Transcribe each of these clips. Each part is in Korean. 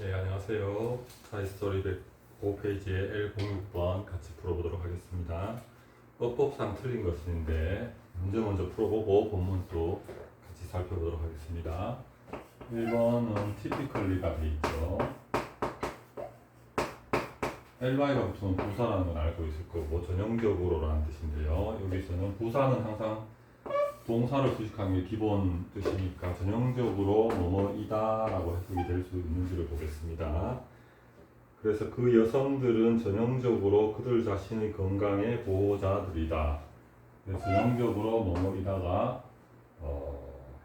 네, 안녕하세요. 스타이스토리 105페이지의 L06번 같이 풀어보도록 하겠습니다. 어법상 틀린 것인데 문제 먼저 풀어보고 본문 또 같이 살펴보도록 하겠습니다. 1번은 typically가 되어 있죠. ly가 붙으면 부사라는 건 알고 있을 거고 전형적으로라는 뜻인데요. 여기서는 부사는 항상 동사를 수식하는 게 기본 뜻이니까 전형적으로 뭐뭐이다 라고 해석이 될 수 있는지를 보겠습니다. 그래서 그 여성들은 전형적으로 그들 자신의 건강의 보호자들이다. 그래서 전형적으로 뭐뭐이다가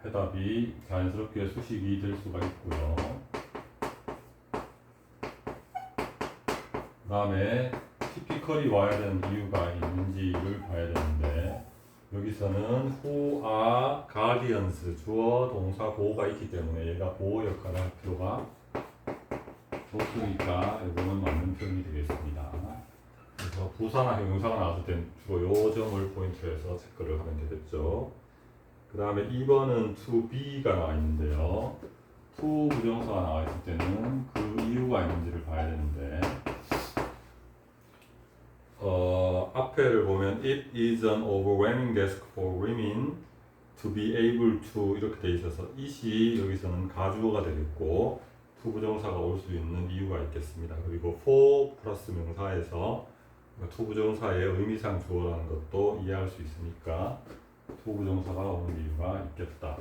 해답이 자연스럽게 수식이 될 수가 있고요. 그 다음에 typically 와야 되는 이유가 있는지를 봐야 되는데 여기서는 who are guardians 주어 동사 보호가 있기 때문에 얘가 보호 역할을 할 필요가 없으니까 이거는 맞는 표현이 되겠습니다. 그래서 부사나 형용사가 나왔을 땐 주로 요 점을 포인트로 해서 체크를 하면 되겠죠. 그 다음에 2번은 to be가 나와 있는데요. to 부정사가 나와 있을 때는 그 이유가 있는지를 봐야 되는데 앞에를 보면 it is an overwhelming task for women to be able to 이렇게 돼 있어서 it이 여기서는 가주어가 되겠고 to 부정사가 올 수 있는 이유가 있겠습니다. 그리고 for 플러스 명사에서 to 부정사의 의미상 주어라는 것도 이해할 수 있으니까 to 부정사가 오는 이유가 있겠다.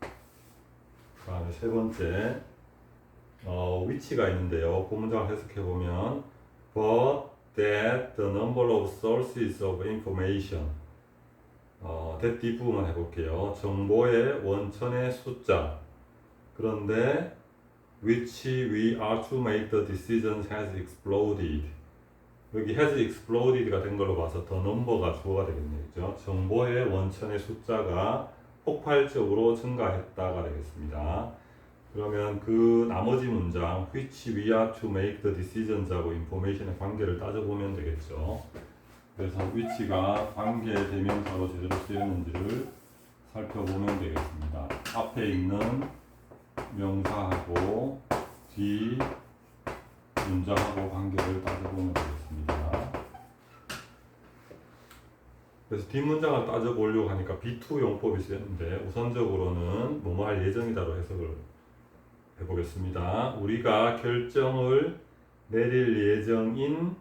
그 다음에 세 번째 which가 있는데요. 그 문장을 해석해 보면 but that the number of sources of information that 뒷부분만 해볼게요. 정보의 원천의 숫자 그런데 which we are to make the decisions has exploded 여기 has exploded가 된 걸로 봐서 the number가 주어가 되겠네요. 그죠? 정보의 원천의 숫자가 폭발적으로 증가했다가 되겠습니다. 그러면 그 나머지 문장 which we are to make the decisions 하고 information의 관계를 따져보면 되겠죠. 그래서 which가 관계 대명사로 제대로 쓰였는지를 살펴보면 되겠습니다. 앞에 있는 명사하고 뒤 문장하고 관계를 따져보면 되겠습니다. 그래서 뒷문장을 따져보려고 하니까 B2 용법이 쓰였는데 우선적으로는 뭐뭐 할 예정이다로 해석을 해보겠습니다. 우리가 결정을 내릴 예정인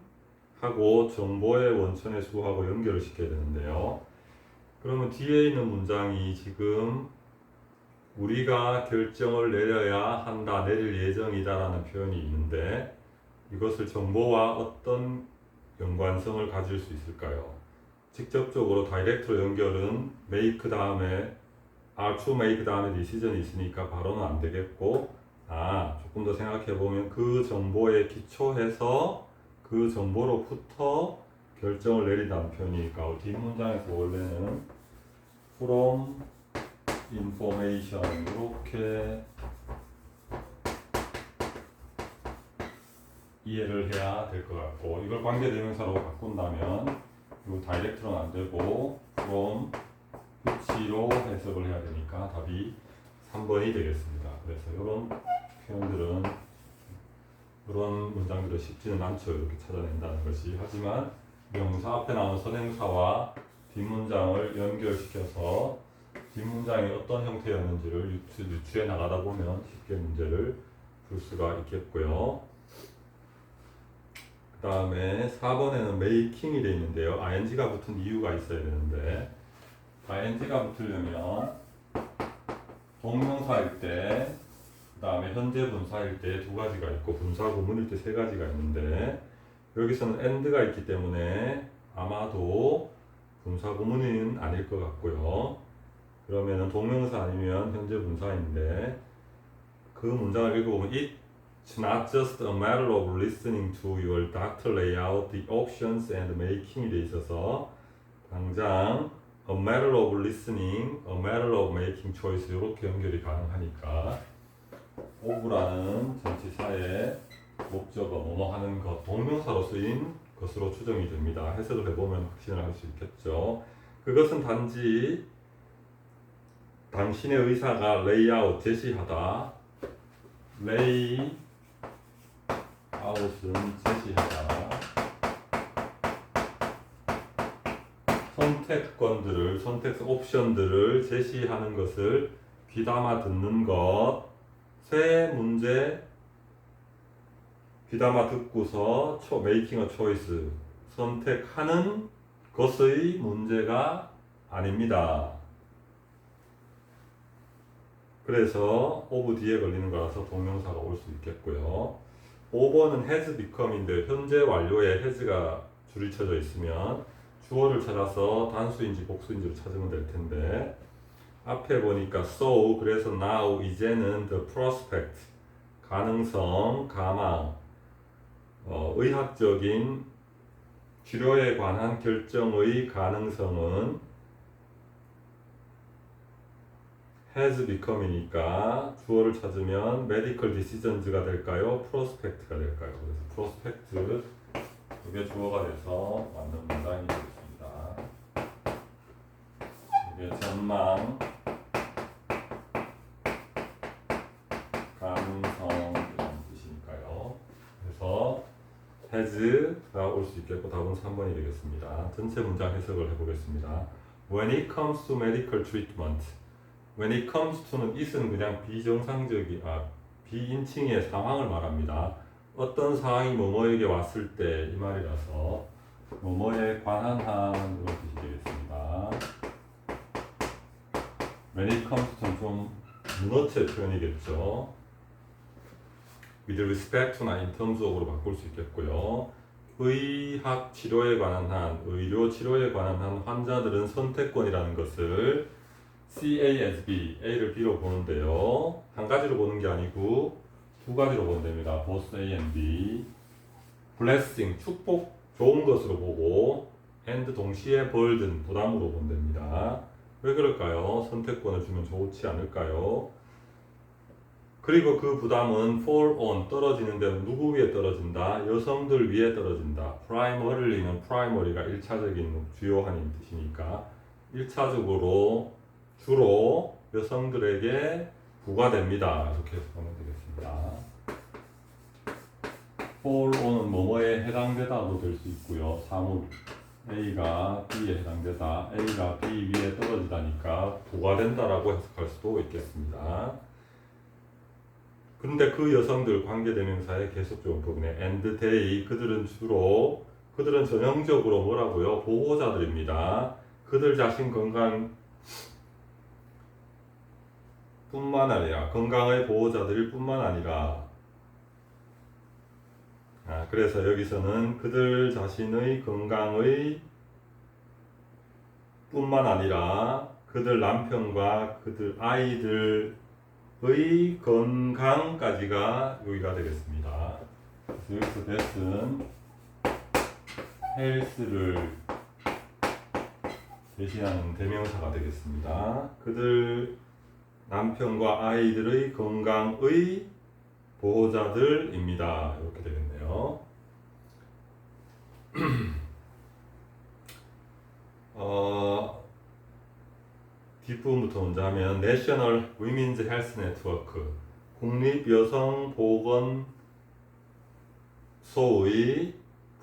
하고 정보의 원천의 수하고 연결을 시켜야 되는데요. 그러면 뒤에 있는 문장이 지금 우리가 결정을 내려야 한다, 내릴 예정이다 라는 표현이 있는데 이것을 정보와 어떤 연관성을 가질 수 있을까요? 직접적으로 다이렉트로 연결은 make 다음에 are to make 다음에 decision이 있으니까 바로는 안 되겠고 조금 더 생각해보면 그 정보에 기초해서 그 정보로부터 결정을 내린다는 표현이니까 뒷문장에서 원래는 from information 이렇게 이해를 해야 될 것 같고 이걸 관계대명사로 바꾼다면 이거 다이렉트로는 안 되고 from which로 해석을 해야 되니까 답이 3번이 되겠습니다. 그래서 이런 표현들은 이런 문장들은 쉽지는 않죠. 이렇게 찾아낸다는 것이. 하지만 명사 앞에 나오는 선행사와 뒷문장을 연결시켜서 뒷문장이 어떤 형태였는지를 유추해 나가다 보면 쉽게 문제를 풀 수가 있겠고요. 그 다음에 4번에는 making이 되어 있는데요. ing가 붙은 이유가 있어야 되는데 ing가 붙으려면 동명사일 때 그 다음에 현재 분사일 때 두 가지가 있고 분사 구문일 때 세 가지가 있는데 여기서는 and가 있기 때문에 아마도 분사 구문은 아닐 것 같고요. 그러면은 동명사 아니면 현재 분사인데 그 문장을 읽어보면 It's not just a matter of listening to your doctor lay out the options and making이 돼 있어서 당장 a matter of listening, a matter of making choice 이렇게 연결이 가능하니까 of라는 전치사의 목적어 뭐뭐 하는 것 동명사로 쓰인 것으로 추정이 됩니다. 해석을 해보면 확신을 할 수 있겠죠. 그것은 단지 당신의 의사가 레이아웃 제시하다 lay out은 제시하다. 선택권들을, 선택 옵션들을 제시하는 것을 귀담아 듣는 것. 세 문제 귀담아 듣고서 making a choice, 선택하는 것의 문제가 아닙니다. 그래서 of 뒤에 걸리는 거라서 동명사가 올 수 있겠고요. 5번은 has become인데 현재 완료에 has가 줄이 쳐져 있으면 주어를 찾아서 단수인지 복수인지를 찾으면 될 텐데, 앞에 보니까 so, 그래서 now, 이제는 the prospect, 가능성, 가망, 의학적인 치료에 관한 결정의 가능성은 has become이니까 주어를 찾으면 medical decisions,가 될까요? prospect가 될까요? 그래서 prospect, 이게 주어가 돼서 맞는 문장이 되겠습니다. 이게 전망, 가능성 이런 뜻이니까요. 그래서 has가 올 수 있겠고 답은 3번이 되겠습니다. 전체 문장 해석을 해보겠습니다. When it comes to medical treatment, when it comes to는 it은 그냥 비정상적인, 비인칭의 상황을 말합니다. 어떤 상황이 뭐뭐에게 왔을 때 이 말이라서 뭐뭐에 관한 한 그런 뜻이 되겠습니다. When it comes to는 좀 문어체 표현이겠죠. with respect to나 in terms of으로 바꿀 수 있겠고요. 의학 치료에 관한 한, 의료 치료에 관한 한 환자들은 선택권이라는 것을 CA as B, A를 B로 보는데요. 한 가지로 보는 게 아니고 두 가지로 보면 됩니다. both A and B. blessing, 축복, 좋은 것으로 보고 and 동시에 burden, 부담으로 보면 됩니다. 왜 그럴까요? 선택권을 주면 좋지 않을까요? 그리고 그 부담은 fall on, 떨어지는데 누구 위에 떨어진다? 여성들 위에 떨어진다. primary는 primary가 1차적인 주요한인 뜻이니까 1차적으로 주로 여성들에게 부과됩니다. 이렇게 해석하면 되겠습니다. fall on은 뭐뭐에 해당되다도 될 수 있고요. 사물 A가 B에 해당되다, A가 B 위에 떨어지다니까 부과된다라고 해석할 수도 있겠습니다. 그런데 그 여성들 관계대명사의 계속적인 부분에 and they, 그들은 전형적으로 뭐라고요? 보호자들입니다. 그들 자신 건강 뿐만 아니라, 건강의 보호자들일 뿐만 아니라, 그래서 여기서는 그들 자신의 건강의 뿐만 아니라 그들 남편과 그들 아이들의 건강까지가 여기가 되겠습니다. 그래서 여기서 that은 health를 대신하는 대명사가 되겠습니다. 그들 남편과 아이들의 건강의 보호자들입니다. 이렇게 되겠네요. 뒷부분부터 먼저 하면 National Women's Health Network, 국립여성보건소의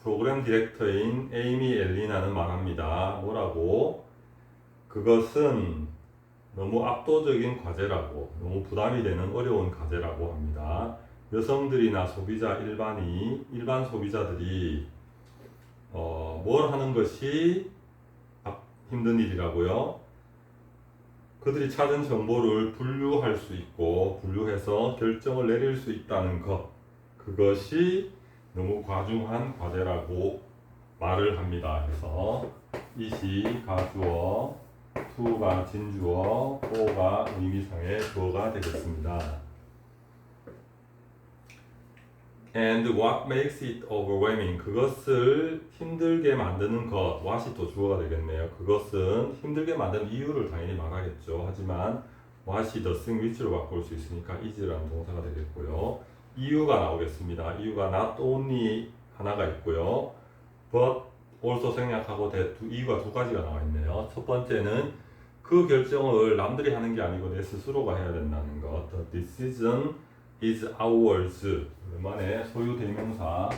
프로그램 디렉터인 에이미 엘리나는 말합니다. 뭐라고? 그것은 너무 압도적인 과제라고, 너무 부담이 되는 어려운 과제라고 합니다. 여성들이나 소비자 일반 소비자들이 뭘 하는 것이 힘든 일이라고요? 그들이 찾은 정보를 분류할 수 있고 분류해서 결정을 내릴 수 있다는 것, 그것이 너무 과중한 과제라고 말을 합니다. 그래서 it이 가주어, to가 진주어, for가 의미상의 주어가 되겠습니다. And what makes it overwhelming, 그것을 힘들게 만드는 것, what이 또 주어가 되겠네요. 그것은 힘들게 만드는 이유를 당연히 말하겠죠. 하지만 what이 the thing which로 바꿀 수 있으니까 is라는 동사가 되겠고요. 이유가 나오겠습니다. 이유가 not only 하나가 있고요. but also 생략하고 이유가 두 가지가 나와 있네요. 첫 번째는 그 결정을 남들이 하는 게 아니고 내 스스로가 해야 된다는 것. The decision is ours. 오랜만에 소유 대명사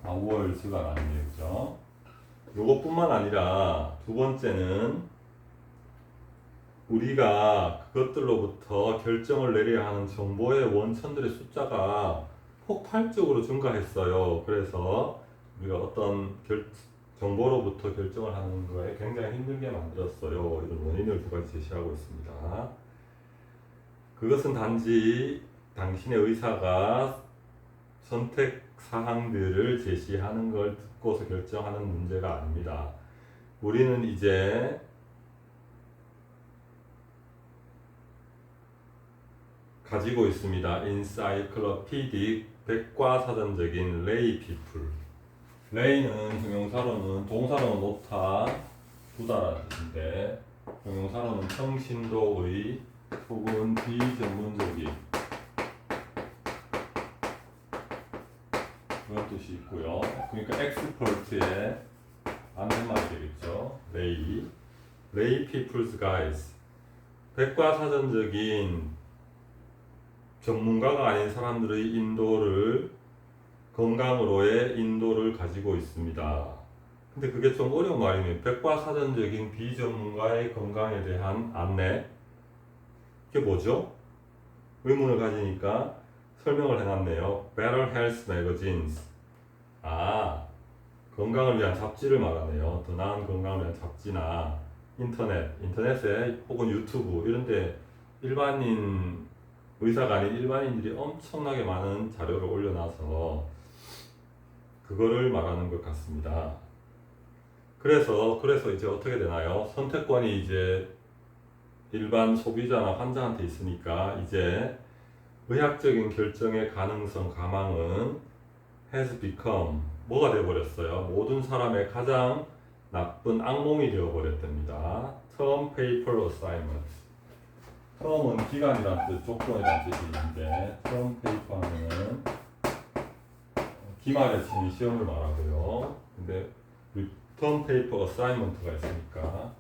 ours가 나왔네요. 그죠? 요것뿐만 아니라 두 번째는 우리가 그것들로부터 결정을 내려야 하는 정보의 원천들의 숫자가 폭발적으로 증가했어요. 그래서 우리가 어떤 정보로부터 결정을 하는 거에 굉장히 힘들게 만들었어요. 이런 원인을 두 가지 제시하고 있습니다. 그것은 단지 당신의 의사가 선택 사항들을 제시하는 걸 듣고서 결정하는 문제가 아닙니다. 우리는 이제 가지고 있습니다. encyclopedic 백과사전적인 lay people. lay는 형용사로는 동사로는 옳다, 두다라는 뜻인데 형용사로는 평신도의 혹은 비전문적인 그런 뜻이 있고요. 그러니까 expert의 반대말이 되겠죠. lay people's guides. 백과사전적인 전문가가 아닌 사람들의 건강으로의 인도를 가지고 있습니다. 근데 그게 좀 어려운 말이네요. 백과사전적인 비전문가의 건강에 대한 안내. 이게 뭐죠? 의문을 가지니까 설명을 해놨네요. Better Health Magazines. 건강을 위한 잡지를 말하네요. 더 나은 건강을 위한 잡지나 인터넷에 혹은 유튜브 이런데 일반인 의사가 아닌 일반인들이 엄청나게 많은 자료를 올려놔서 그거를 말하는 것 같습니다. 그래서 이제 어떻게 되나요? 선택권이 이제 일반 소비자나 환자한테 있으니까 이제 의학적인 결정의 가능성, 가망은 has become 뭐가 되어버렸어요? 모든 사람의 가장 나쁜 악몽이 되어버렸답니다. Term paper assignment. term은 기간이란 뜻, 조건이란 뜻이 있는데 term paper 하면은 기말에 치는 시험을 말하고요. 근데 term paper assignment가 있으니까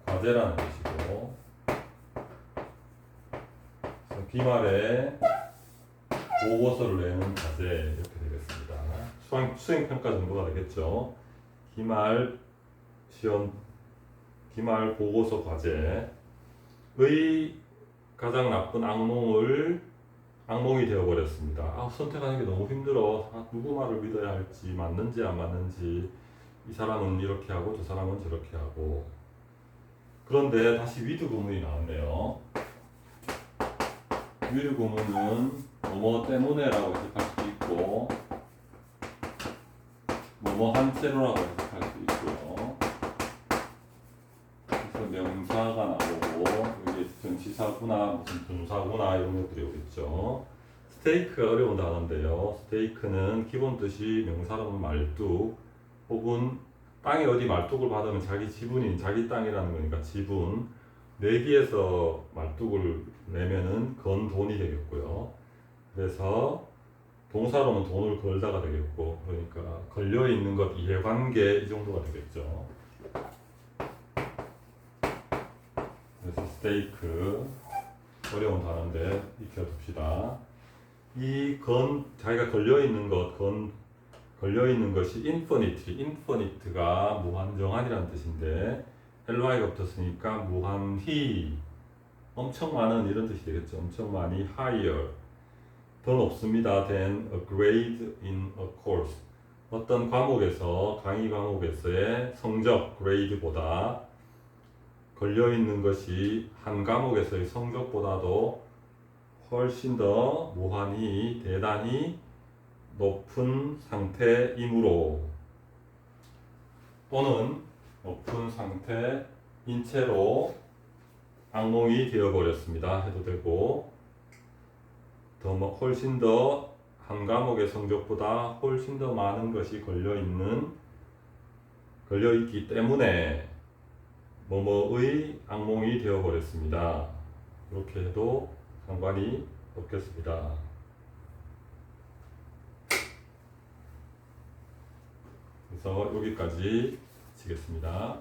과제라는 뜻이고 기말에 보고서를 내는 과제 이렇게 되겠습니다. 수행평가 정도가 되겠죠. 기말 시험, 기말 보고서 과제의 가장 나쁜 악몽이 되어버렸습니다. 선택하는 게 너무 힘들어. 누구 말을 믿어야 할지, 맞는지 안 맞는지, 이 사람은 이렇게 하고 저 사람은 저렇게 하고. 그런데 다시 위드 구문이 나왔네요. 위드 구문은 뭐뭐 때문에라고 해석할 수 있고 뭐뭐 한 채로라고 해석할 수 있고요. 그래서 명사가 나오고 여기 전치사구나 무슨 분사구나 이런 것들이 오겠죠. 스테이크가 어려운 단어인데요. 스테이크는 기본 뜻이 명사로는 말뚝 혹은 땅이 어디 말뚝을 받으면 자기 지분인 자기 땅이라는 거니까 지분 내기에서 말뚝을 내면은 건 돈이 되겠고요. 그래서 동사로는 돈을 걸다가 되겠고 그러니까 걸려있는 것 이해관계 이 정도가 되겠죠. 그래서 스테이크 어려운 단어인데 익혀둡시다. 자기가 걸려있는 것이 infinite가 무한정한이라는 뜻인데 ly가 붙었으니까 무한히 엄청 많은 이런 뜻이 되겠죠. 엄청 많이 higher 더 높습니다 than a grade in a course 어떤 과목에서 강의 과목에서의 성적 grade보다 걸려있는 것이 한 과목에서의 성적보다도 훨씬 더 무한히 대단히 높은 상태이므로 또는 높은 상태인 채로 악몽이 되어버렸습니다 해도 되고 훨씬 더 한 과목의 성적보다 훨씬 더 많은 것이 걸려있기 때문에 뭐뭐의 악몽이 되어버렸습니다. 이렇게 해도 상관이 없겠습니다. 그래서 여기까지 마치겠습니다.